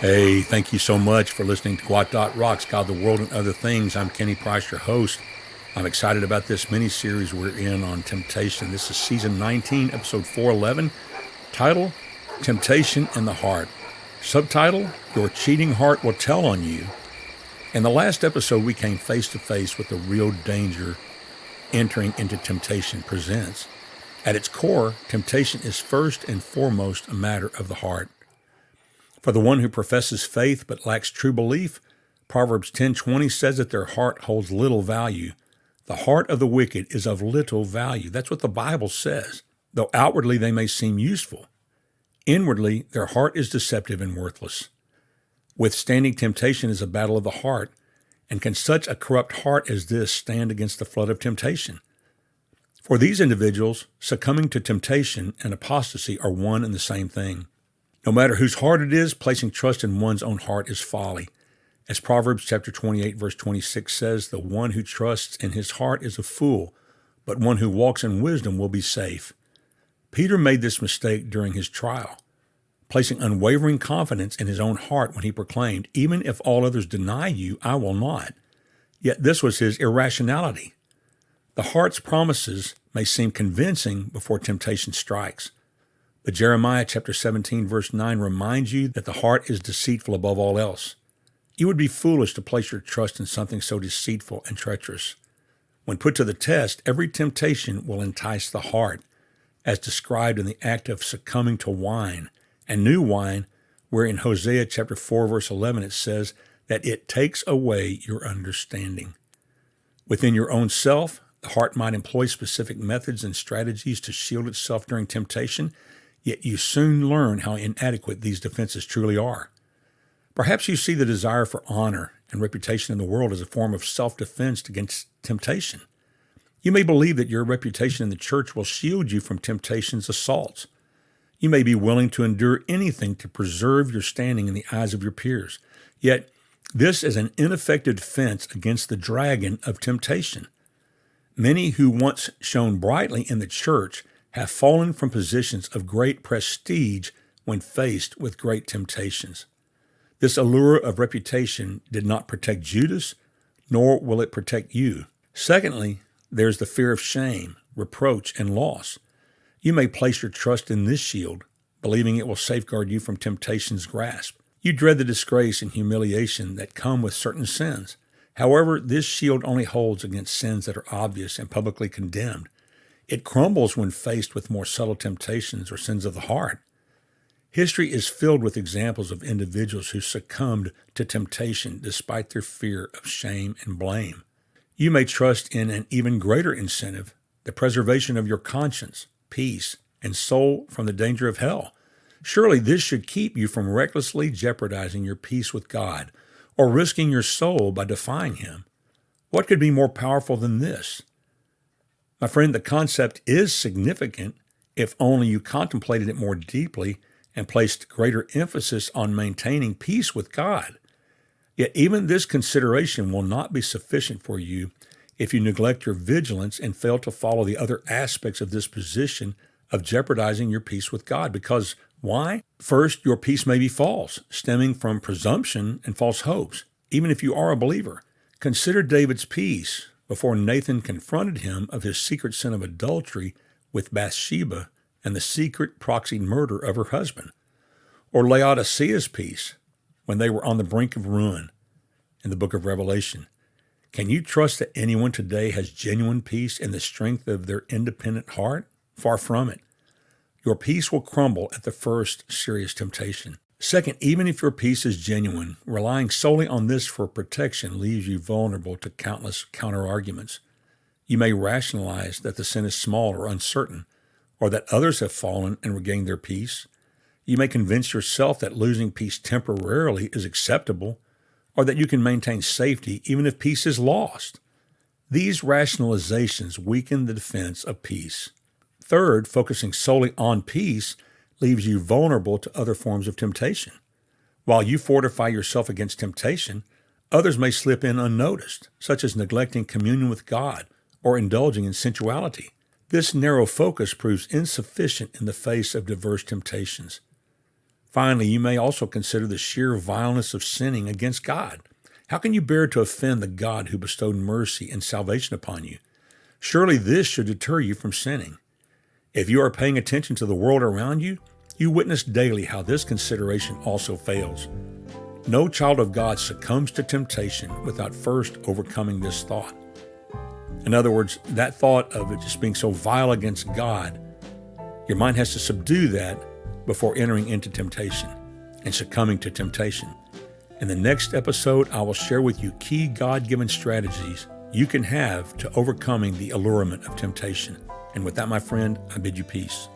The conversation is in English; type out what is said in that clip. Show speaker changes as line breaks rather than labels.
Hey, thank you so much for listening to gwot.rocks, God, the World, and Other Things. I'm Kenny Price, your host. I'm excited about this mini-series we're in on temptation. This is season 19, episode 411. Title, Temptation in the Heart. Subtitle, Your Cheating Heart Will Tell on You. In the last episode, we came face to face with the real danger entering into temptation presents. At its core, temptation is first and foremost a matter of the heart. For the one who professes faith but lacks true belief, Proverbs 10:20 says that their heart holds little value. The heart of the wicked is of little value. That's what the Bible says. Though outwardly they may seem useful, inwardly their heart is deceptive and worthless. Withstanding temptation is a battle of the heart, and can such a corrupt heart as this stand against the flood of temptation? For these individuals, succumbing to temptation and apostasy are one and the same thing. No matter whose heart it is, placing trust in one's own heart is folly. As Proverbs chapter 28, verse 26 says, the one who trusts in his heart is a fool, but one who walks in wisdom will be safe. Peter made this mistake during his trial, placing unwavering confidence in his own heart when he proclaimed, even if all others deny you, I will not. Yet this was his irrationality. The heart's promises may seem convincing before temptation strikes. But Jeremiah chapter 17, verse 9 reminds you that the heart is deceitful above all else. You would be foolish to place your trust in something so deceitful and treacherous. When put to the test, every temptation will entice the heart, as described in the act of succumbing to wine, and new wine, where in Hosea chapter 4, verse 11 it says that it takes away your understanding. Within your own self, the heart might employ specific methods and strategies to shield itself during temptation, yet you soon learn how inadequate these defenses truly are. Perhaps you see the desire for honor and reputation in the world as a form of self-defense against temptation. You may believe that your reputation in the church will shield you from temptation's assaults. You may be willing to endure anything to preserve your standing in the eyes of your peers. Yet, this is an ineffective defense against the dragon of temptation. Many who once shone brightly in the church have fallen from positions of great prestige when faced with great temptations. This allure of reputation did not protect Judas, nor will it protect you. Secondly, there's the fear of shame, reproach, and loss. You may place your trust in this shield, believing it will safeguard you from temptation's grasp. You dread the disgrace and humiliation that come with certain sins. However, this shield only holds against sins that are obvious and publicly condemned. It crumbles when faced with more subtle temptations or sins of the heart. History is filled with examples of individuals who succumbed to temptation despite their fear of shame and blame. You may trust in an even greater incentive, the preservation of your conscience, peace, and soul from the danger of hell. Surely this should keep you from recklessly jeopardizing your peace with God or risking your soul by defying Him. What could be more powerful than this? My friend, the concept is significant if only you contemplated it more deeply and placed greater emphasis on maintaining peace with God. Yet even this consideration will not be sufficient for you if you neglect your vigilance and fail to follow the other aspects of this position of jeopardizing your peace with God. Because why? First, your peace may be false, stemming from presumption and false hopes, even if you are a believer. Consider David's peace before Nathan confronted him of his secret sin of adultery with Bathsheba and the secret proxy murder of her husband. Or Laodicea's peace when they were on the brink of ruin in the book of Revelation. Can you trust that anyone today has genuine peace in the strength of their independent heart? Far from it. Your peace will crumble at the first serious temptation. Second, even if your peace is genuine, relying solely on this for protection leaves you vulnerable to countless counter-arguments. You may rationalize that the sin is small or uncertain, or that others have fallen and regained their peace. You may convince yourself that losing peace temporarily is acceptable, or that you can maintain safety even if peace is lost. These rationalizations weaken the defense of peace. Third, focusing solely on peace leaves you vulnerable to other forms of temptation. While you fortify yourself against temptation, others may slip in unnoticed, such as neglecting communion with God or indulging in sensuality. This narrow focus proves insufficient in the face of diverse temptations. Finally, you may also consider the sheer vileness of sinning against God. How can you bear to offend the God who bestowed mercy and salvation upon you? Surely this should deter you from sinning. If you are paying attention to the world around you, you witness daily how this consideration also fails. No child of God succumbs to temptation without first overcoming this thought. In other words, that thought of it just being so vile against God, your mind has to subdue that before entering into temptation and succumbing to temptation. In the next episode, I will share with you key God-given strategies you can have to overcoming the allurement of temptation. And with that, my friend, I bid you peace.